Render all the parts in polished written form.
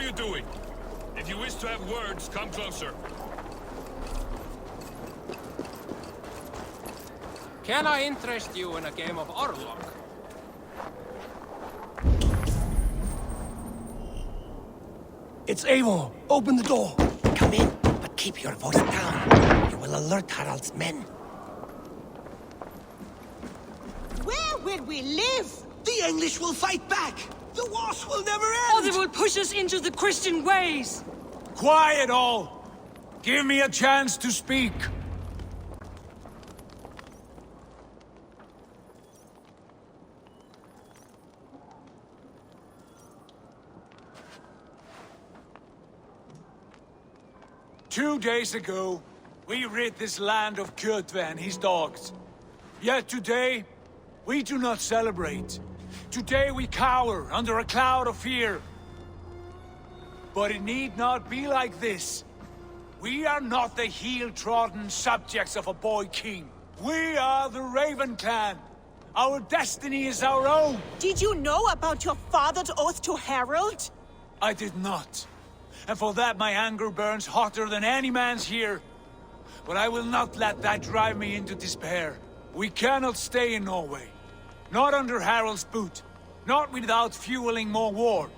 are you doing? If you wish to have words, come closer. Can I interest you in a game of Orlok? It's Eivor. Open the door. Come in, but keep your voice down. You will alert Harald's men. Where will we live? The English will fight back. The wars will never end. Or they will push us into the Christian ways. Quiet all! Give me a chance to speak. Two days ago, we rid this land of Kjotve and his dogs. Yet today, we do not celebrate. Today we cower under a cloud of fear. But it need not be like this. We are not the heel-trodden subjects of a boy king. We are the Raven clan. Our destiny is our own. Did you know about your father's oath to Harald? I did not. And for that my anger burns hotter than any man's here. But I will not let that drive me into despair. We cannot stay in Norway. Not under Harald's boot. Not without fueling more war.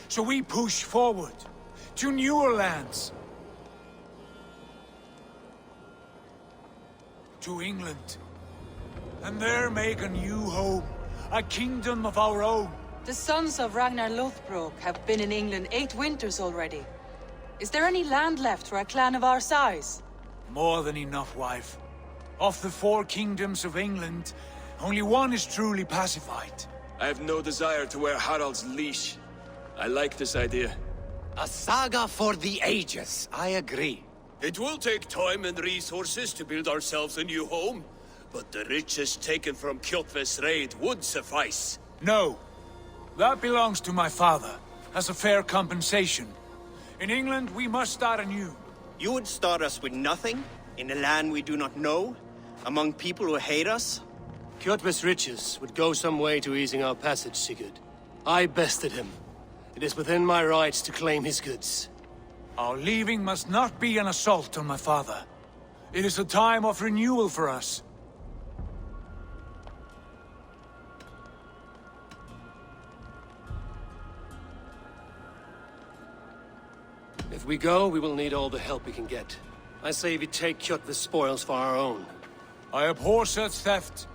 So we push forward. To newer lands. To England. And there make a new home. A kingdom of our own. The sons of Ragnar Lothbrok have been in England 8 winters already. Is there any land left for a clan of our size? More than enough, wife. Of the 4 kingdoms of England, only one is truly pacified. I have no desire to wear Harald's leash. I like this idea. A saga for the ages, I agree. It will take time and resources to build ourselves a new home, but the riches taken from Kjotve's raid would suffice. No. That belongs to my father, as a fair compensation. In England, we must start anew. You would start us with nothing? In a land we do not know? Among people who hate us? Kjotve's riches would go some way to easing our passage, Sigurd. I bested him. It is within my rights to claim his goods. Our leaving must not be an assault on my father. It is a time of renewal for us. If we go, we will need all the help we can get. I say we take Kjotve's spoils for our own. I abhor such theft.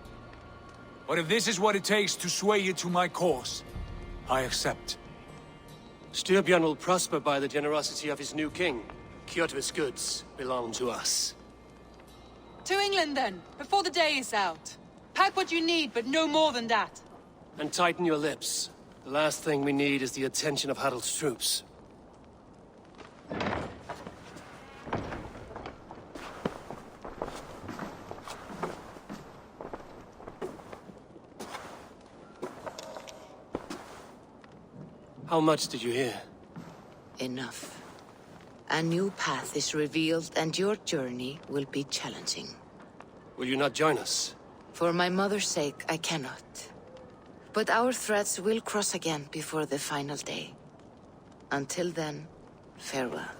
But if this is what it takes to sway you to my cause, I accept. Styrbjörn will prosper by the generosity of his new king. Kjotve's goods belong to us. To England then, before the day is out. Pack what you need, but no more than that. And tighten your lips. The last thing we need is the attention of Harald's troops. How much did you hear? Enough. A new path is revealed, and your journey will be challenging. Will you not join us? For my mother's sake, I cannot. But our threads will cross again before the final day. Until then, farewell.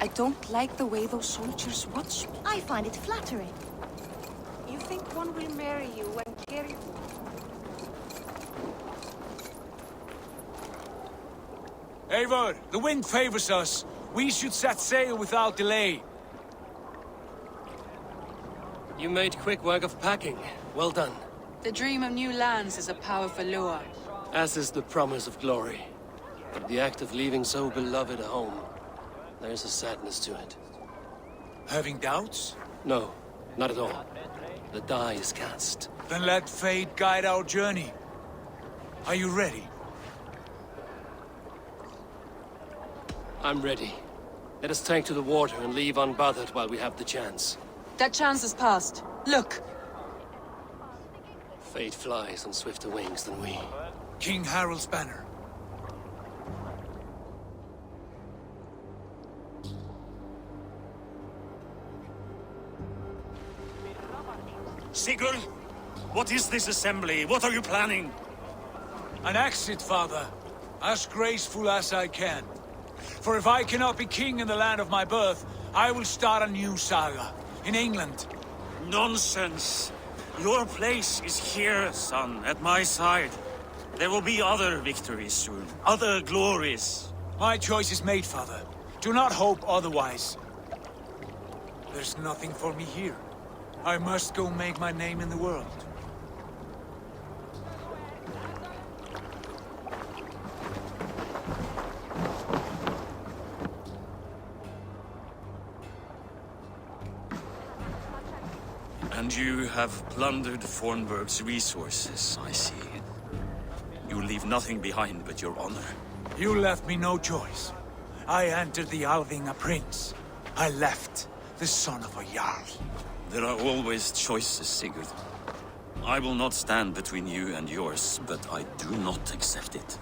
I don't like the way those soldiers watch me. I find it flattering. You think one will marry you and carry... Eivor, the wind favors us. We should set sail without delay. You made quick work of packing. Well done. The dream of new lands is a powerful lure. As is the promise of glory. But the act of leaving so beloved a home, there's a sadness to it. Having doubts? No. Not at all. The die is cast. Then let fate guide our journey. Are you ready? I'm ready. Let us take to the water and leave unbothered while we have the chance. That chance is past. Look! Fate flies on swifter wings than we. King Harald's banner. Sigurd, what is this assembly? What are you planning? An exit, father. As graceful as I can. For if I cannot be king in the land of my birth, I will start a new saga. In England. Nonsense. Your place is here, son, at my side. There will be other victories soon. Other glories. My choice is made, father. Do not hope otherwise. There's nothing for me here. I must go make my name in the world. And you have plundered Fornburg's resources, I see. You leave nothing behind but your honor. You left me no choice. I entered the Alving a prince. I left the son of a Jarl. There are always choices, Sigurd. I will not stand between you and yours, but I do not accept it.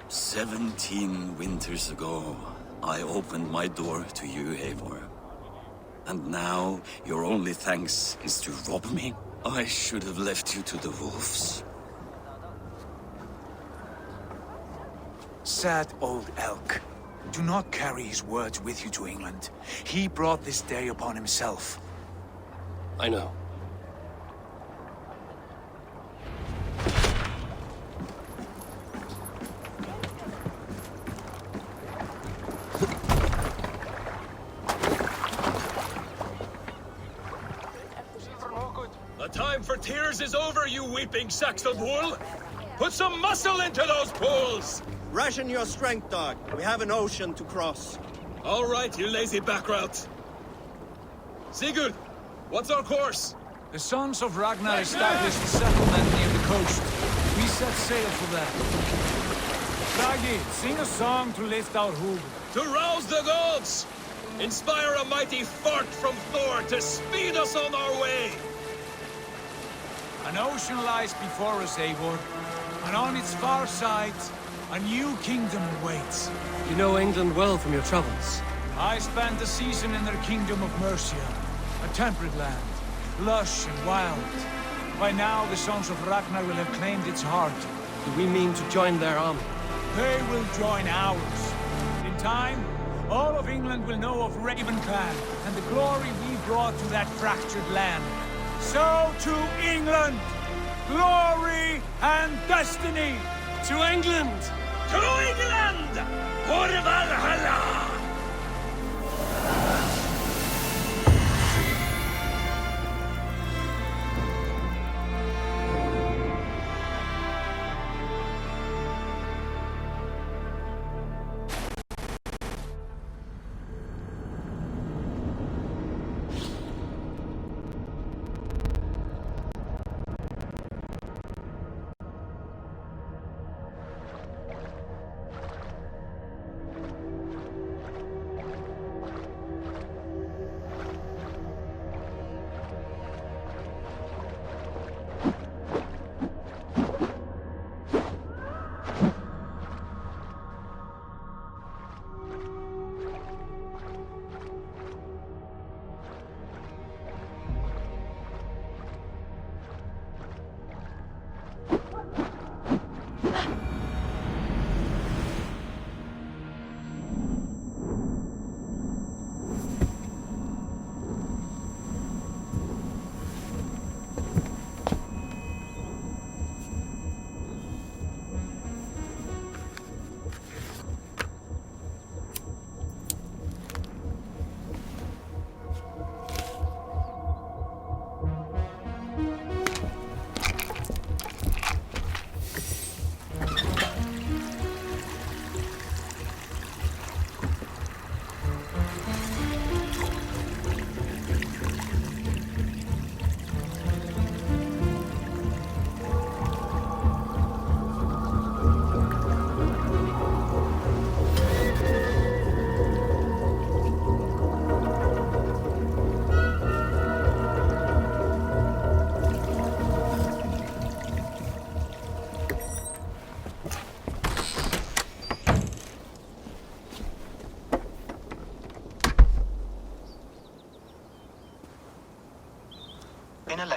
17 winters ago, I opened my door to you, Eivor. And now, your only thanks is to rob me? I should have left you to the wolves. Sad old elk. Do not carry his words with you to England. He brought this day upon himself. I know. The time for tears is over, you weeping sacks of wool! Put some muscle into those pools! Ration your strength, dog. We have an ocean to cross. All right, you lazy backrout. Sigurd, what's our course? The sons of Ragnar established a settlement near the coast. We set sail for that. Bragi, sing a song to lift our hood. To rouse the gods! Inspire a mighty fart from Thor to speed us on our way! An ocean lies before us, Eivor, and on its far side, a new kingdom awaits. You know England well from your travels. I spent a season in their kingdom of Mercia, a temperate land, lush and wild. By now, the sons of Ragnar will have claimed its heart. Do we mean to join their army? They will join ours. In time, all of England will know of Raven Clan and the glory we brought to that fractured land. So to England! Glory and destiny! To England! To England! For Valhalla!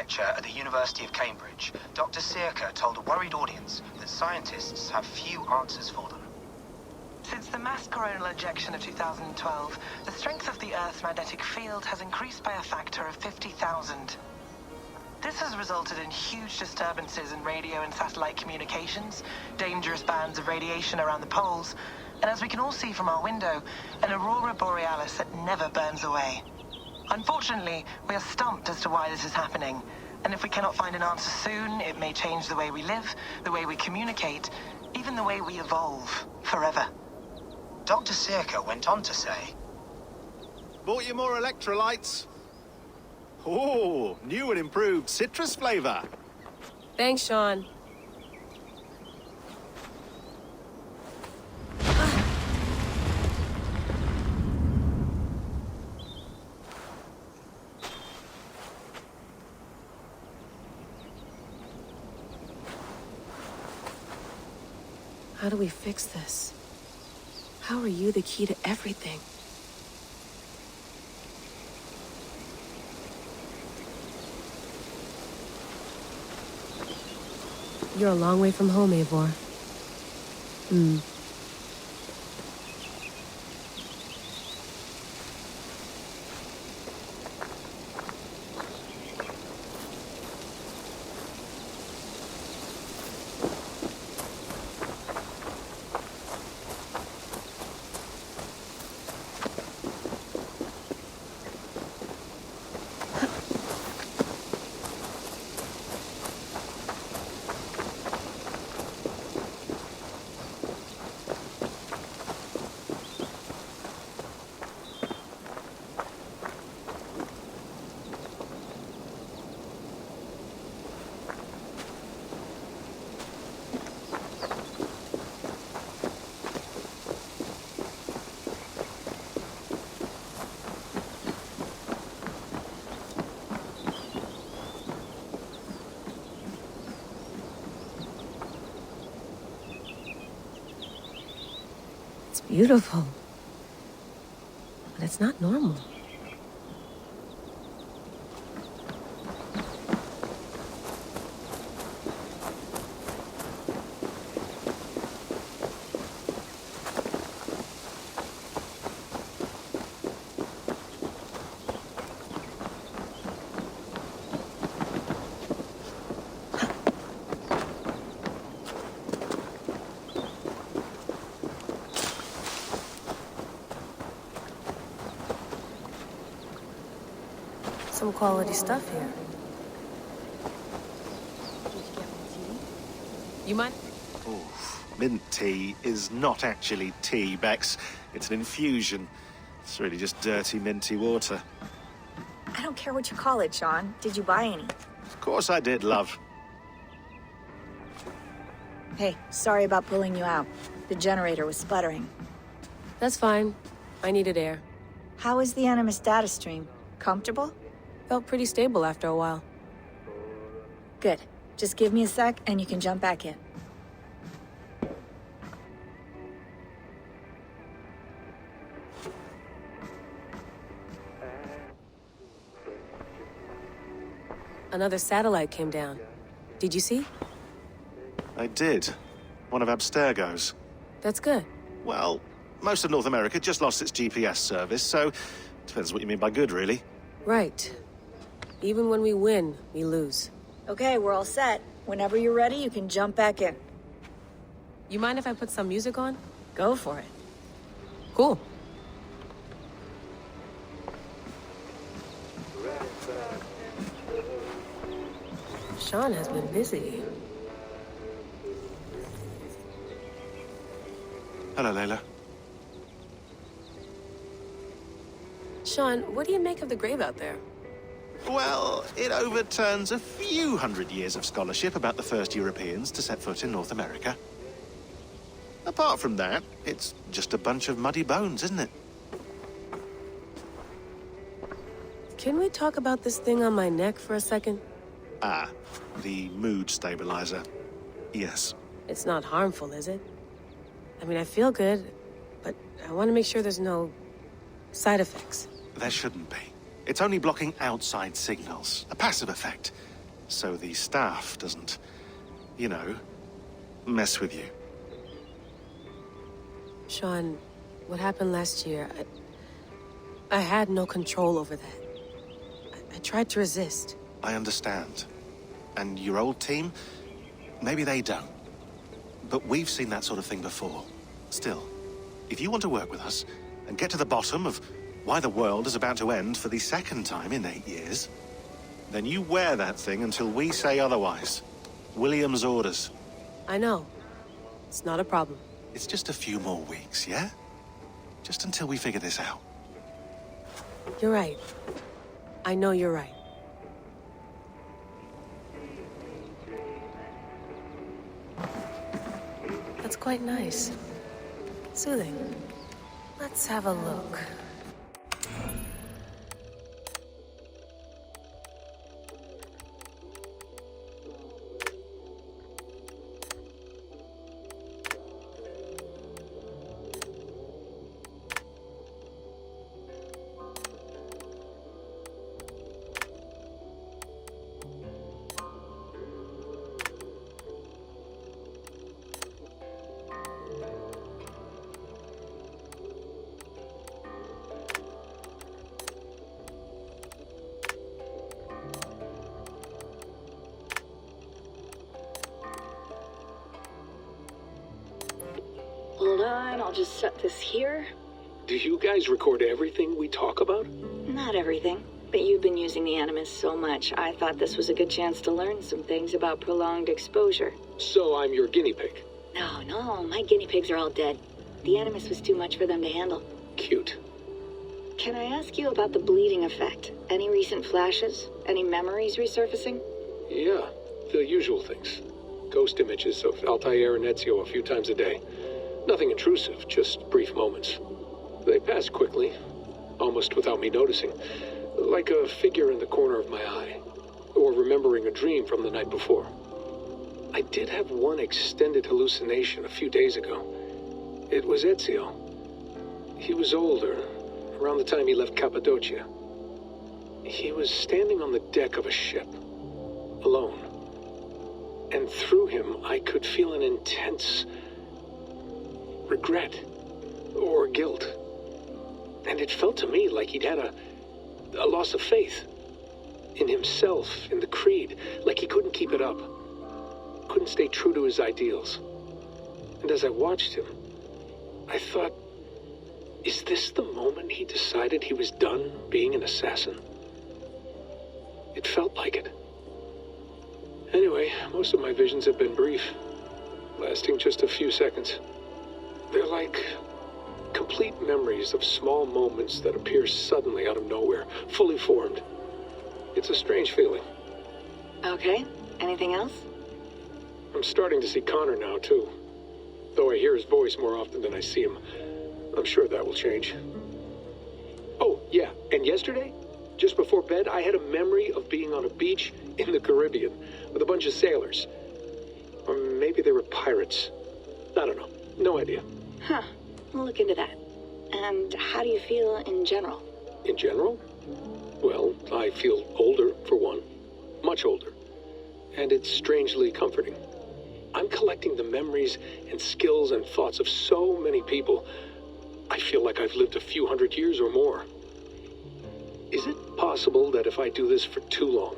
researcher at the University of Cambridge, Dr. Sirka told a worried audience that scientists have few answers for them. Since the mass coronal ejection of 2012, the strength of the Earth's magnetic field has increased by a factor of 50,000. This has resulted in huge disturbances in radio and satellite communications, dangerous bands of radiation around the poles, and as we can all see from our window, an aurora borealis that never burns away. Unfortunately, we are stumped as to why this is happening, and if we cannot find an answer soon, it may change the way we live, the way we communicate, even the way we evolve, forever. Dr. Sirka went on to say, Bought you more electrolytes? Oh, new and improved citrus flavor. Thanks, Sean. How do we fix this? How are you the key to everything? You're a long way from home, Eivor. Beautiful. But it's not normal. Some quality stuff here. You mind? Oh, mint tea is not actually tea, Bex. It's an infusion. It's really just dirty, minty water. I don't care what you call it, Sean. Did you buy any? Of course I did, love. Hey, sorry about pulling you out. The generator was sputtering. That's fine. I needed air. How is the Animus data stream? Comfortable? Felt pretty stable after a while. Good. Just give me a sec and you can jump back in. Another satellite came down. Did you see? I did. One of Abstergo's. That's good. Well, most of North America just lost its GPS service, so depends what you mean by good, really. Right. Even when we win, we lose. Okay, we're all set. Whenever you're ready, you can jump back in. You mind if I put some music on? Go for it. Cool. Sean has been busy. Hello, Layla. Sean, what do you make of the grave out there? Well, it overturns a few hundred years of scholarship about the first Europeans to set foot in North America. Apart from that, it's just a bunch of muddy bones, isn't it? Can we talk about this thing on my neck for a second? Ah, the mood stabilizer. Yes. It's not harmful, is it? I mean, I feel good, but I want to make sure there's no side effects. There shouldn't be. It's only blocking outside signals. A passive effect. so the staff doesn't, you know, mess with you. Sean, what happened last year, I had no control over that. I tried to resist. I understand. And your old team, maybe they don't. But we've seen that sort of thing before. Still, if you want to work with us and get to the bottom of why the world is about to end for the second time in 8 years, then you wear that thing until we say otherwise. William's orders. I know. It's not a problem. It's just a few more weeks, yeah? Just until we figure this out. You're right. I know you're right. That's quite nice. Soothing. Let's have a look. Hold on, I'll just set this here. Do you guys record everything we talk about? Not everything, but you've been using the Animus so much, I thought this was a good chance to learn some things about prolonged exposure. So I'm your guinea pig. No, my guinea pigs are all dead. The Animus was too much for them to handle. Cute. Can I ask you about the bleeding effect? Any recent flashes? Any memories resurfacing? Yeah, the usual things. Ghost images of Altair and Ezio a few times a day. Nothing intrusive, just brief moments. They pass quickly, almost without me noticing. Like a figure in the corner of my eye. Or remembering a dream from the night before. I did have one extended hallucination a few days ago. It was Ezio. He was older, around the time he left Cappadocia. He was standing on the deck of a ship, alone. And through him, I could feel an intense regret or guilt. And it felt to me like he'd had a loss of faith in himself, in the Creed, like he couldn't keep it up, couldn't stay true to his ideals. And as I watched him, I thought, is this the moment he decided he was done being an assassin? It felt like it. Anyway, most of my visions have been brief, lasting just a few seconds. They're like complete memories of small moments that appear suddenly out of nowhere, fully formed. It's a strange feeling. Okay, anything else? I'm starting to see Connor now, too. Though I hear his voice more often than I see him. I'm sure that will change. Oh, yeah, and yesterday, just before bed, I had a memory of being on a beach in the Caribbean with a bunch of sailors. Or maybe they were pirates. I don't know. No idea. Huh. We'll look into that. And how do you feel in general? In general? Well, I feel older, for one. Much older. And it's strangely comforting. I'm collecting the memories and skills and thoughts of so many people. I feel like I've lived a few hundred years or more. Is it possible that if I do this for too long,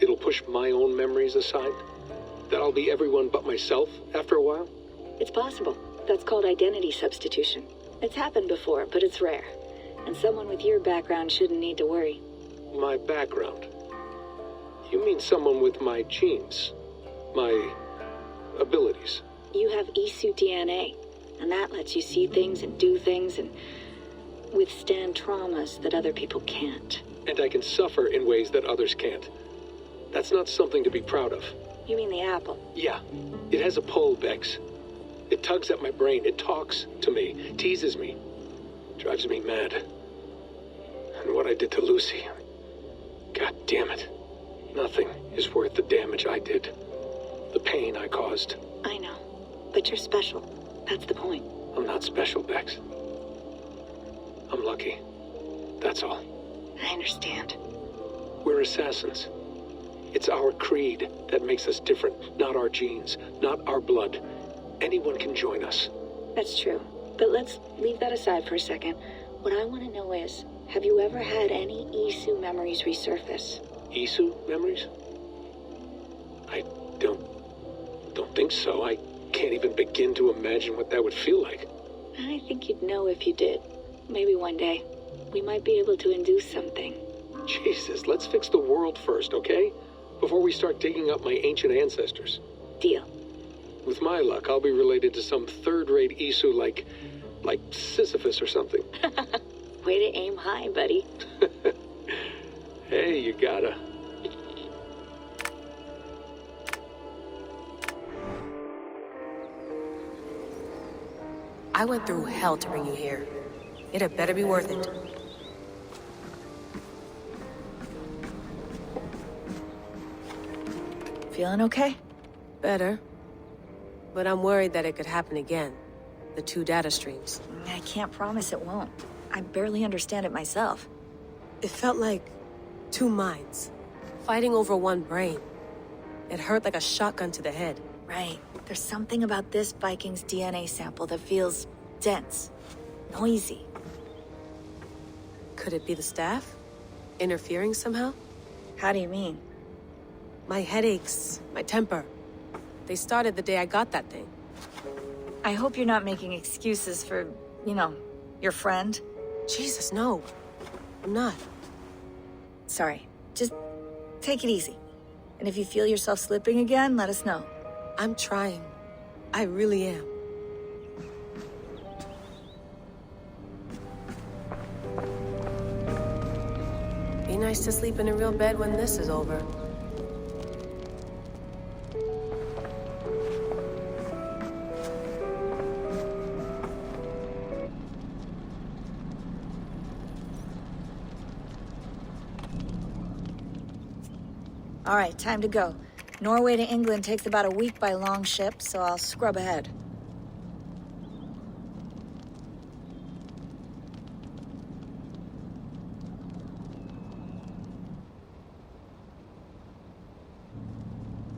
it'll push my own memories aside? That I'll be everyone but myself after a while? It's possible. That's called identity substitution. It's happened before, but it's rare. And someone with your background shouldn't need to worry. My background? You mean someone with my genes? My abilities? You have e-suit DNA, and that lets you see things and do things and withstand traumas that other people can't. And I can suffer in ways that others can't. That's not something to be proud of. You mean the apple? Yeah. It has a pull, Bex. It tugs at my brain. It talks to me. Teases me. Drives me mad. And what I did to Lucy... God damn it. Nothing is worth the damage I did. The pain I caused. I know. But you're special. That's the point. I'm not special, Bex. I'm lucky. That's all. I understand. We're assassins. It's our creed that makes us different, not our genes, not our blood. Anyone can join us. That's true. But let's leave that aside for a second. What I want to know is, have you ever had any Isu memories resurface? Isu memories? I don't think so. I can't even begin to imagine what that would feel like. I think you'd know if you did. Maybe one day, we might be able to induce something. Jesus, let's fix the world first, okay? Before we start digging up my ancient ancestors. Deal. With my luck, I'll be related to some third-rate Isu like Sisyphus or something. Way to aim high, buddy. Hey, you gotta. I went through hell to bring you here. It had better be worth it. Feeling okay? Better. But I'm worried that it could happen again. The two data streams. I can't promise it won't. I barely understand it myself. It felt like two minds, fighting over one brain. It hurt like a shotgun to the head. Right. There's something about this Viking's DNA sample that feels dense, noisy. Could it be the staff? Interfering somehow? How do you mean? My headaches, my temper. They started the day I got that thing. I hope you're not making excuses for, your friend. Jesus, no. I'm not. Sorry. Just take it easy. And if you feel yourself slipping again, let us know. I'm trying. I really am. Be nice to sleep in a real bed when this is over. All right, time to go. Norway to England takes about a week by long ship, so I'll scrub ahead.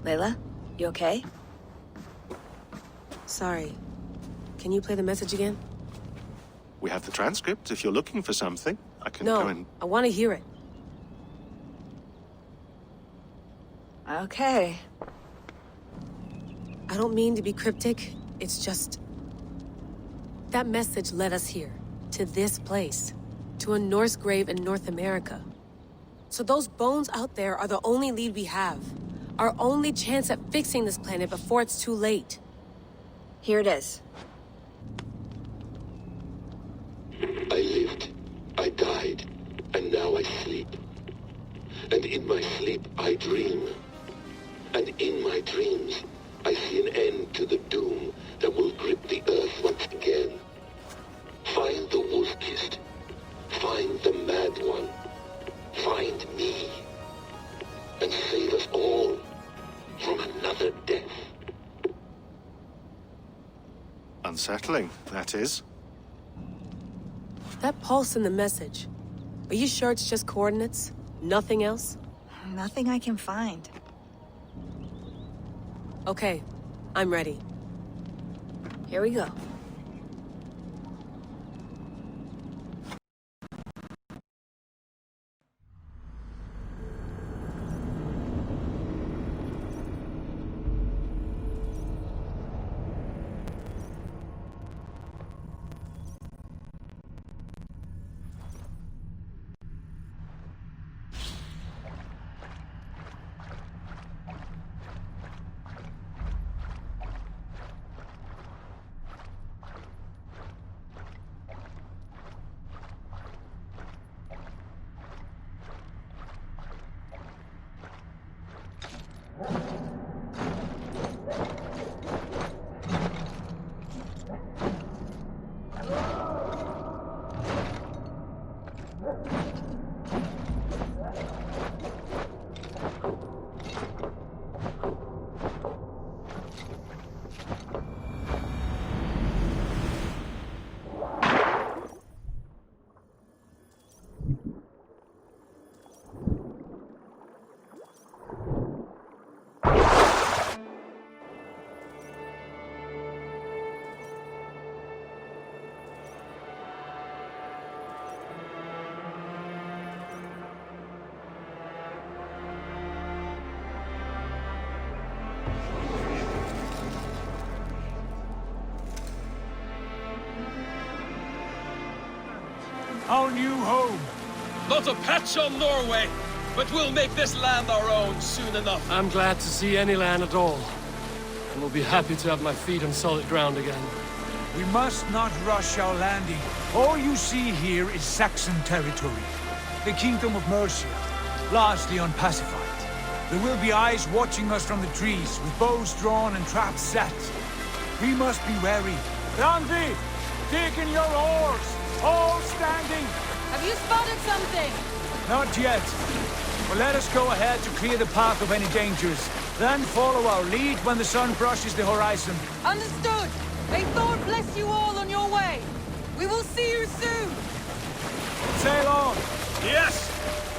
Layla, you okay? Sorry. Can you play the message again? We have the transcript. If you're looking for something, I can No, go and... I want to hear it. Okay. I don't mean to be cryptic. It's just... that message led us here. To this place. To a Norse grave in North America. So those bones out there are the only lead we have. Our only chance at fixing this planet before it's too late. Here it is. I lived, I died, and now I sleep. And in my sleep I dream. And in my dreams, I see an end to the doom that will grip the earth once again. Find the wolf-kissed. Find the mad one. Find me. And save us all from another death. Unsettling, that is. That pulse in the message. Are you sure it's just coordinates? Nothing else? Nothing I can find. Okay, I'm ready. Here we go. our new home. Not a patch on Norway, but we'll make this land our own soon enough. I'm glad to see any land at all. And will be happy to have my feet on solid ground again. We must not rush our landing. All you see here is Saxon territory. The Kingdom of Mercia, largely unpacified. There will be eyes watching us from the trees, with bows drawn and traps set. We must be wary. Randi, dig in your oars! All standing! Have you spotted something? Not yet. But let us go ahead to clear the path of any dangers. Then follow our lead when the sun brushes the horizon. Understood! May Thor bless you all on your way! We will see you soon! Sail on! Yes!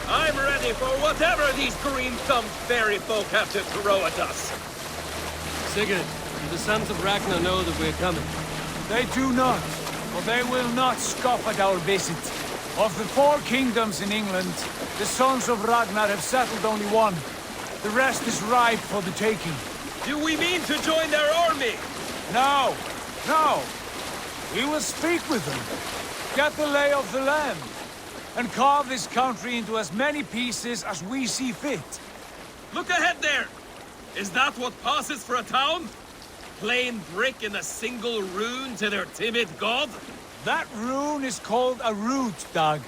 I'm ready for whatever these green-thumbed fairy folk have to throw at us. Sigurd, do the sons of Ragnar know that we're coming? They do not, but they will not scoff at our visit. Of the 4 kingdoms in England, the sons of Ragnar have settled only one. The rest is ripe for the taking. Do we mean to join their army? No, no. We will speak with them, get the lay of the land, and carve this country into as many pieces as we see fit. Look ahead there! Is that what passes for a town? Plain brick in a single rune to their timid god? That rune is called a root, Dag.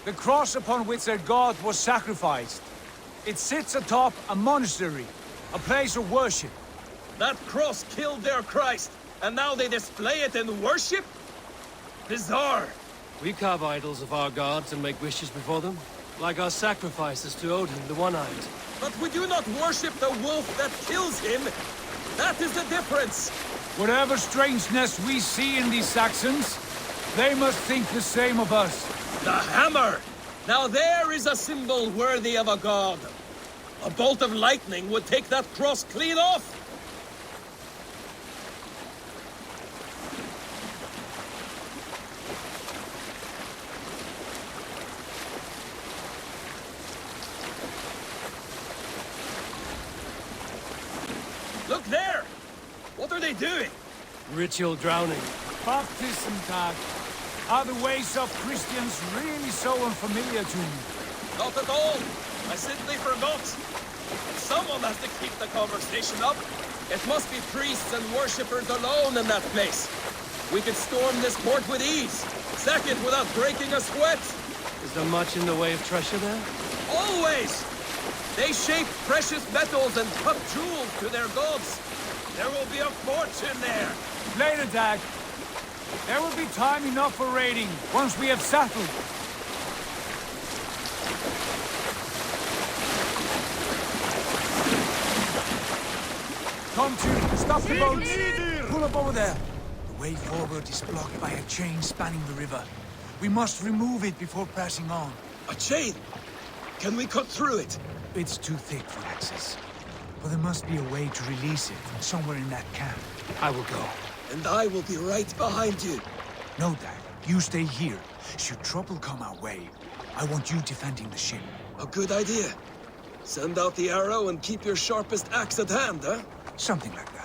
The cross upon which their god was sacrificed. It sits atop a monastery, a place of worship. That cross killed their Christ, and now they display it in worship? Bizarre. We carve idols of our gods and make wishes before them, like our sacrifices to Odin, the One-Eyed. But we do not worship the wolf that kills him. That is the difference. Whatever strangeness we see in these Saxons, they must think the same of us. The hammer! Now there is a symbol worthy of a god. A bolt of lightning would take that cross clean off. Look there! What are they doing? Ritual drowning. Baptism, Tag. Are the ways of Christians really so unfamiliar to you? Not at all. I simply forgot. Someone has to keep the conversation up. It must be priests and worshippers alone in that place. We could storm this port with ease. Sack it without breaking a sweat. Is there much in the way of treasure there? Always! They shape precious metals and cut jewels to their gods. There will be a fortune there. Later, Dag. There will be time enough for raiding, once we have settled. Come to, stop the boats. Pull up over there. The way forward is blocked by a chain spanning the river. We must remove it before pressing on. A chain? Can we cut through it? It's too thick for access. But there must be a way to release it from somewhere in that camp. I will go. And I will be right behind you. No, Dad. You stay here. Should trouble come our way, I want you defending the ship. A good idea. Send out the arrow and keep your sharpest axe at hand, huh? Something like that.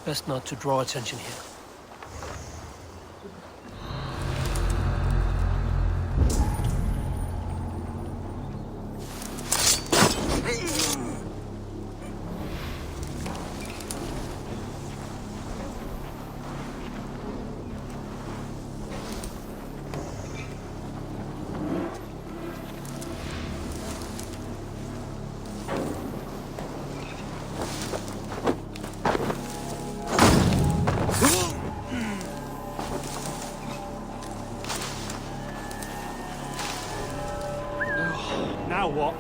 Best not to draw attention here. Now what?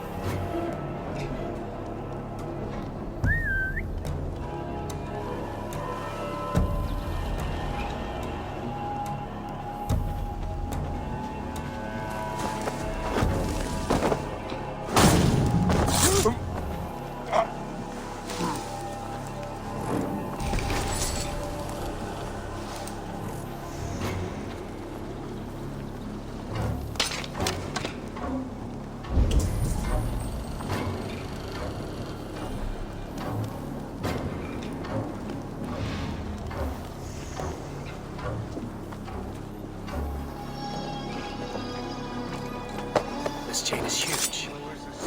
This chain is huge.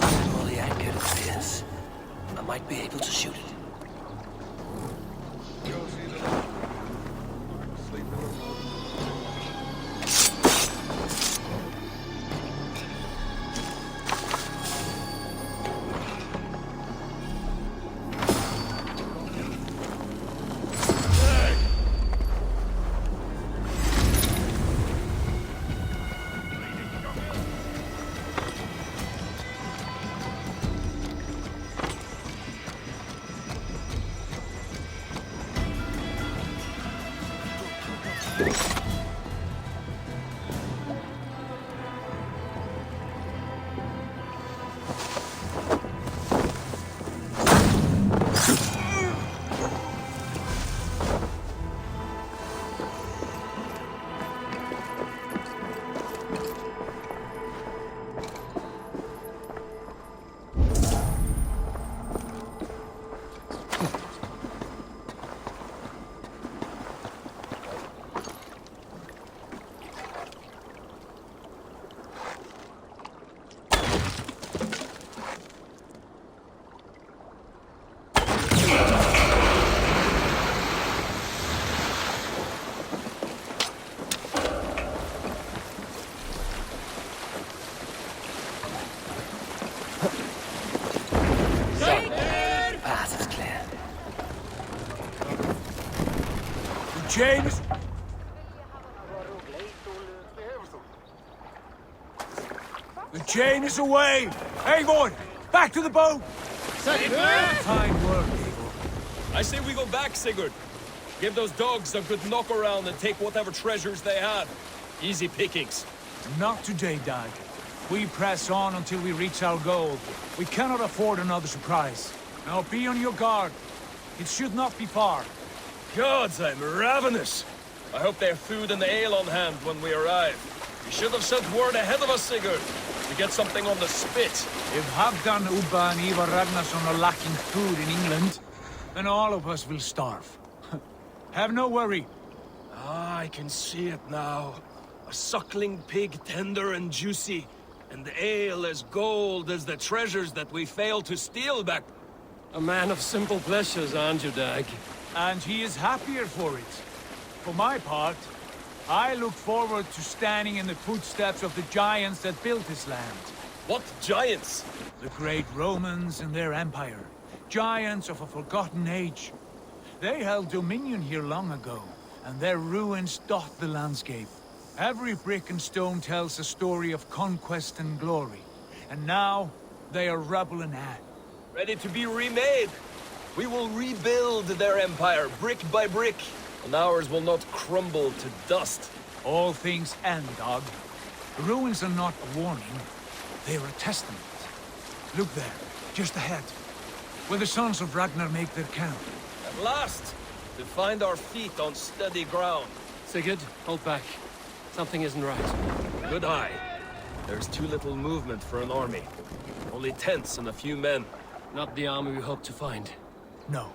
All the anchor it is. I might be able to shoot it. James! The chain is away! Eivor! Back to the boat! Fine work, Eivor. I say we go back, Sigurd. Give those dogs a good knock around and take whatever treasures they have. Easy pickings. Not today, Dag. We press on until we reach our goal. We cannot afford another surprise. Now be on your guard. It should not be far. Gods, I'm ravenous. I hope they have food and ale on hand when we arrive. You should have sent word ahead of us, Sigurd, to get something on the spit. If Halfdan, Ubba and Ivar Ragnarsson are lacking food in England, then all of us will starve. Have no worry. Ah, I can see it now. A suckling pig, tender and juicy, and the ale as gold as the treasures that we failed to steal back. A man of simple pleasures, aren't you, Dag? And he is happier for it. For my part, I look forward to standing in the footsteps of the giants that built this land. What giants? The great Romans and their empire. Giants of a forgotten age. They held dominion here long ago, and their ruins dot the landscape. Every brick and stone tells a story of conquest and glory. And now, they are rubble and ash. Ready to be remade. We will rebuild their empire, brick by brick, and ours will not crumble to dust. All things end, Dog. The ruins are not a warning. They are a testament. Look there, just ahead, where the sons of Ragnar make their camp. At last, to find our feet on steady ground. Sigurd, hold back. Something isn't right. Good eye. There's too little movement for an army. Only tents and a few men. Not the army we hope to find. No.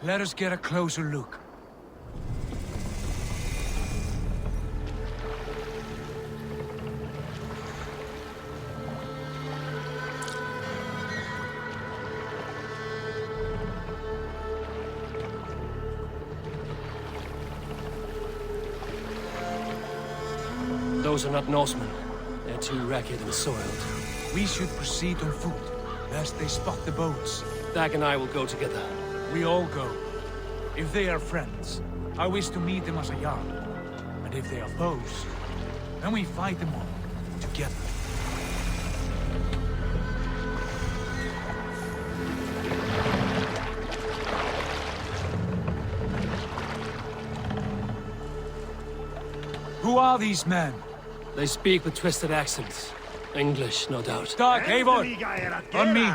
Let us get a closer look. Those are not Norsemen. They're too ragged and soiled. We should proceed on foot, lest they spot the boats. Dag and I will go together. We all go. If they are friends, I wish to meet them as a Jarl. And if they are foes, then we fight them all, together. Who are these men? They speak with twisted accents. English, no doubt. Dag, Eivor! On me!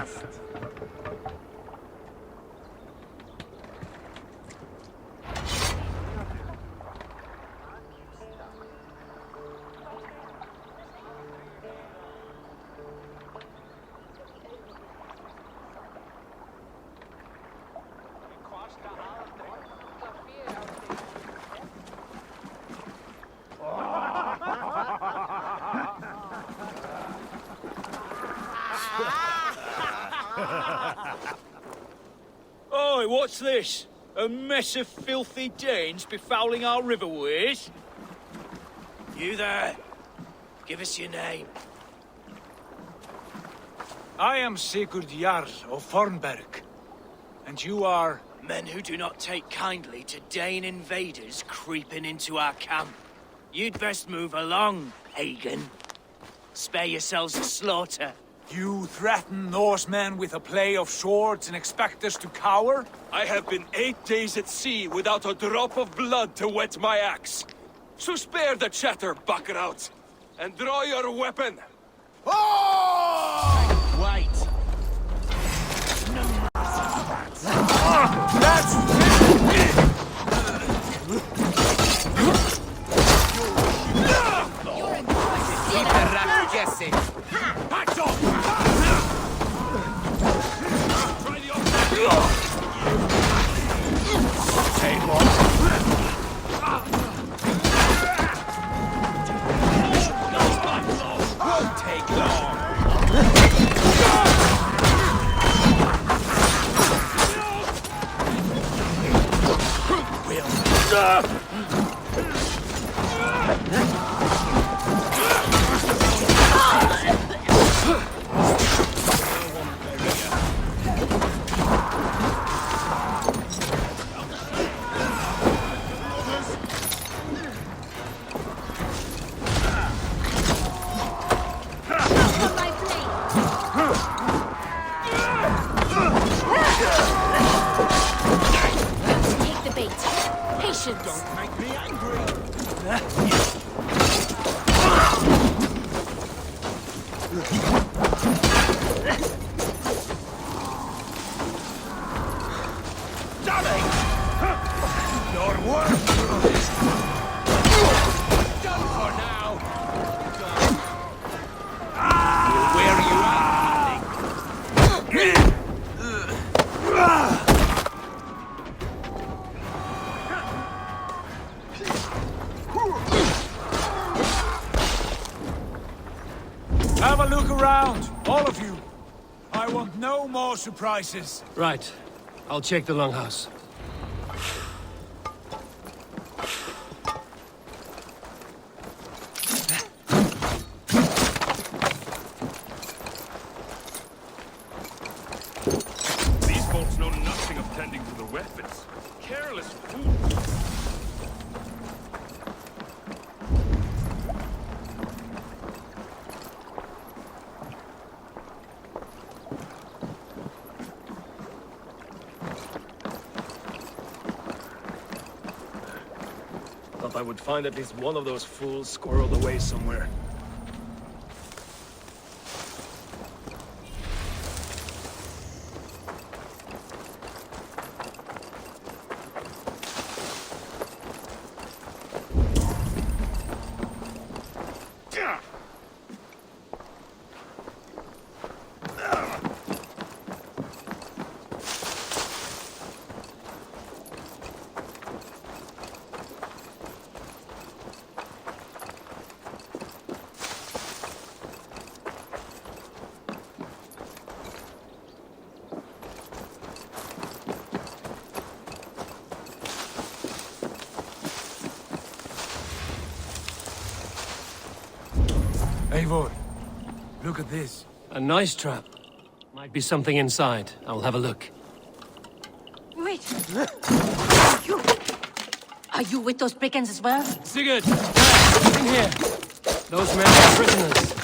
what's this? A mess of filthy Danes befouling our riverways? You there. Give us your name. I am Sigurd Jarl of Fornberg. And you are... Men who do not take kindly to Dane invaders creeping into our camp. You'd best move along, pagan. Spare yourselves the slaughter. You threaten Norsemen with a play of swords and expect us to cower? I have been 8 days at sea without a drop of blood to wet my axe. So spare the chatter, buckerouts, and draw your weapon. Oh! Wait. Have a look around, all of you. I want no more surprises. Right. I'll check the longhouse. These folks know nothing of tending to the weapons. Careless fools. Thought I would find at least one of those fools squirreled away somewhere. Eivor, look at this. A nice trap. Might be something inside. I'll have a look. Wait! Are you with those brigands as well? Sigurd! In here! Those men are prisoners.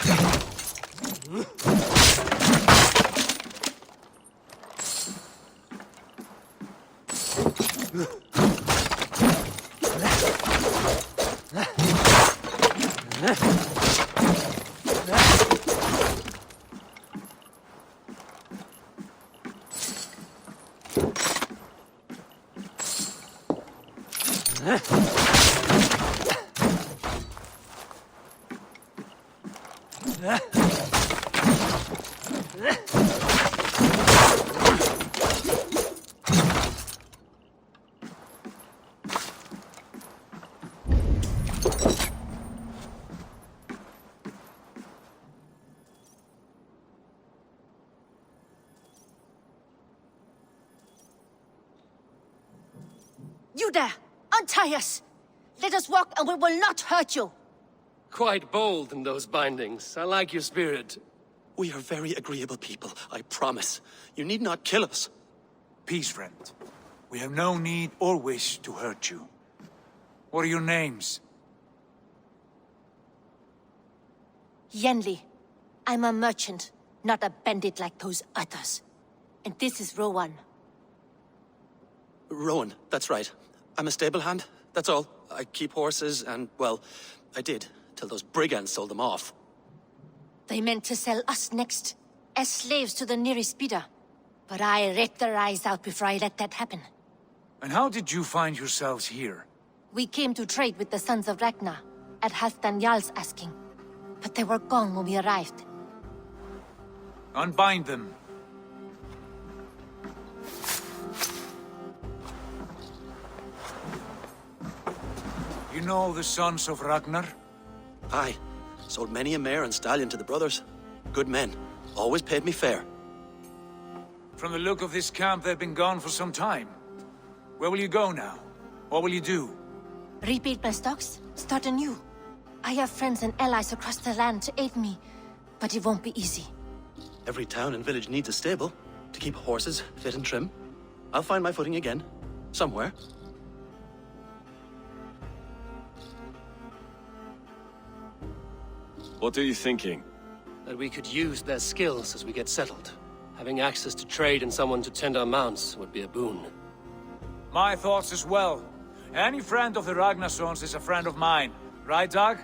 You there! Untie us! Let us walk and we will not hurt you! Quite bold in those bindings. I like your spirit. We are very agreeable people, I promise. You need not kill us. Peace, friend. We have no need or wish to hurt you. What are your names? Yenli. I'm a merchant, not a bandit like those others. And this is Rowan. Rowan, that's right. I'm a stable hand, that's all. I keep horses and, well, I did, till those brigands sold them off. They meant to sell us next, as slaves to the nearest bidder. But I ripped their eyes out before I let that happen. And how did you find yourselves here? We came to trade with the Sons of Ragnar, at Halfdan Jarl's asking. But they were gone when we arrived. Unbind them. You know the Sons of Ragnar? Aye. Sold many a mare and stallion to the brothers. Good men. Always paid me fair. From the look of this camp, they've been gone for some time. Where will you go now? What will you do? Rebuild my stocks, start anew. I have friends and allies across the land to aid me, but it won't be easy. Every town and village needs a stable to keep horses fit and trim. I'll find my footing again. Somewhere. What are you thinking? That we could use their skills as we get settled. Having access to trade and someone to tend our mounts would be a boon. My thoughts as well. Any friend of the Ragnarsons is a friend of mine. Right, Dag?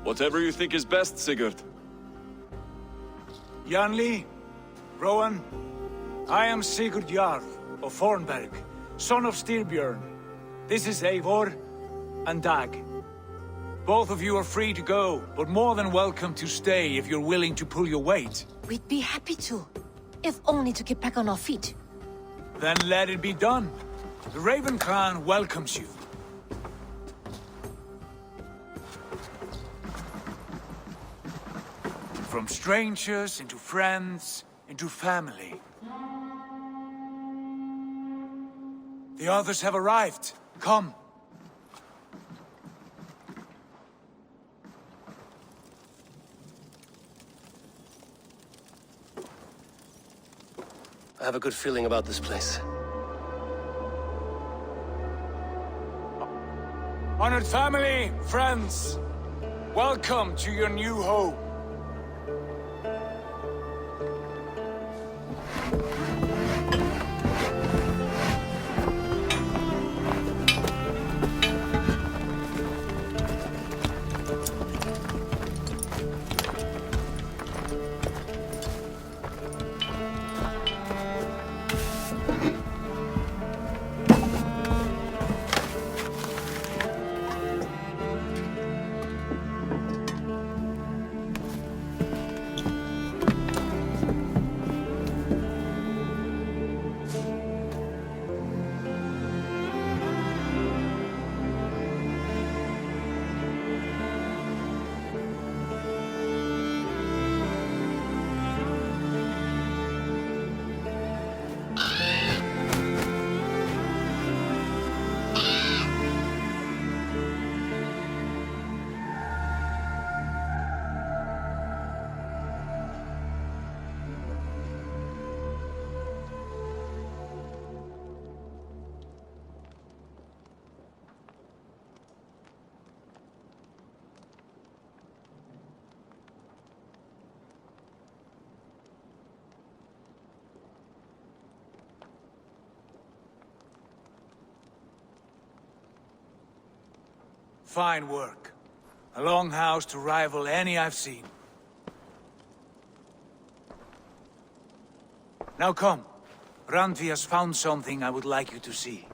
Whatever you think is best, Sigurd. Janli, Rowan, I am Sigurd Jarl of Fornberg, son of Styrbjörn. This is Eivor and Dag. Both of you are free to go, but more than welcome to stay if you're willing to pull your weight. We'd be happy to, if only to get back on our feet. Then let it be done. The Raven clan welcomes you. From strangers into friends, into family. The others have arrived. Come. I have a good feeling about this place. Honored family, friends, welcome to your new home. Fine work. A longhouse to rival any I've seen. Now come. Randvi has found something I would like you to see.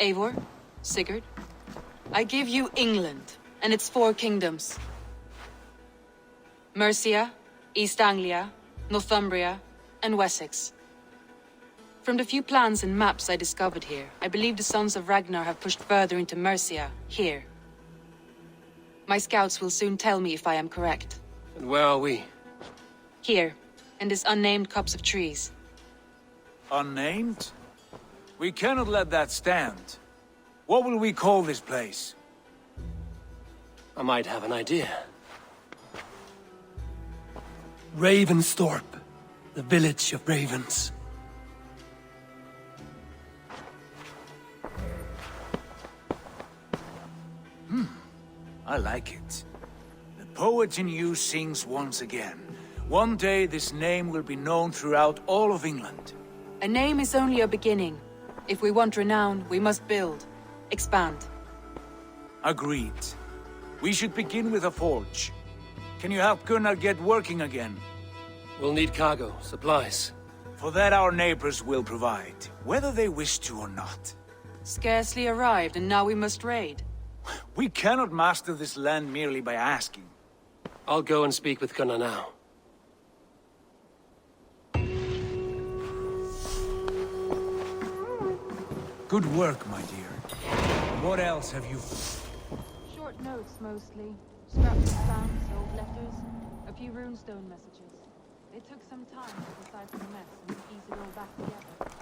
Eivor, Sigurd, I give you England and its 4 kingdoms. Mercia, East Anglia, Northumbria, and Wessex. From the few plans and maps I discovered here, I believe the Sons of Ragnar have pushed further into Mercia, here. My scouts will soon tell me if I am correct. And where are we? Here, in this unnamed copse of trees. Unnamed? We cannot let that stand. What will we call this place? I might have an idea. Ravensthorpe, the village of ravens. I like it. The poet in you sings once again. One day this name will be known throughout all of England. A name is only a beginning. If we want renown, we must build. Expand. Agreed. We should begin with a forge. Can you help Gunnar get working again? We'll need cargo, supplies. For that our neighbors will provide, whether they wish to or not. Scarcely arrived, and now we must raid. We cannot master this land merely by asking. I'll go and speak with Gunnar now. Good work, my dear. What else have you... Short notes, mostly. Scraps of stamps, old letters, a few runestone messages. It took some time to decipher the mess and piece it all back together.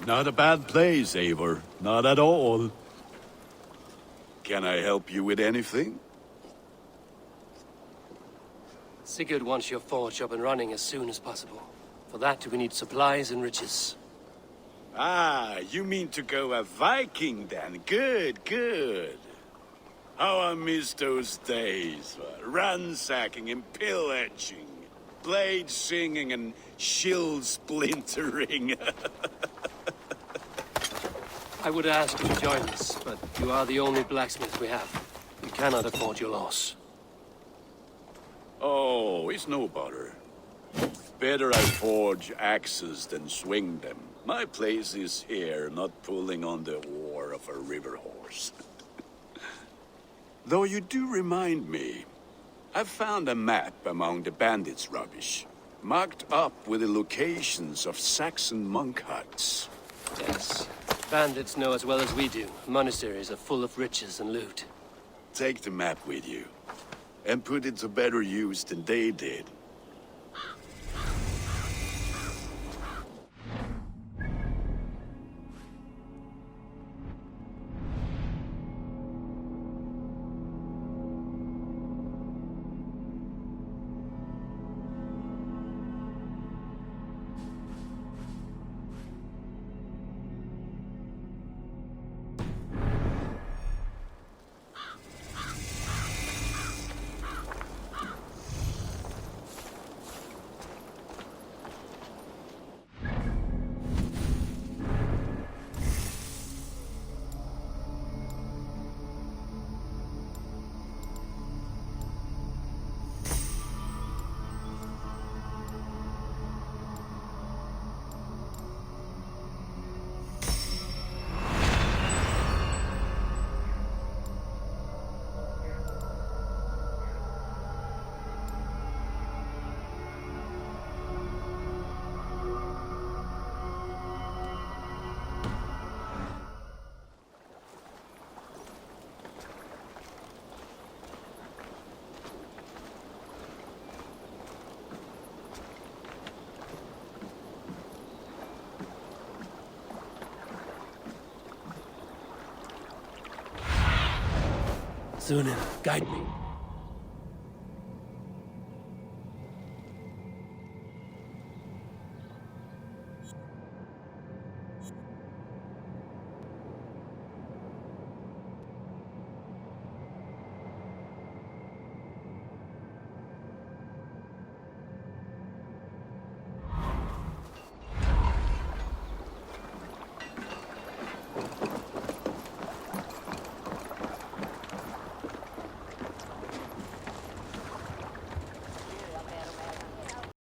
Not a bad place, Eivor. Not at all. Can I help you with anything? Sigurd wants your forge up and running as soon as possible. For that, we need supplies and riches. Ah, you mean to go a Viking then? Good, good. How I miss those days. Ransacking and pillaging. Blade singing and shield splintering. I would ask you to join us, but you are the only blacksmith we have. We cannot afford your loss. Oh, it's no bother. Better I forge axes than swing them. My place is here, not pulling on the oar of a river horse. Though you do remind me, I've found a map among the bandits' rubbish, marked up with the locations of Saxon monk huts. Yes. Bandits know as well as we do. Monasteries are full of riches and loot. Take the map with you, and put it to better use than they did. Sunan, guide me.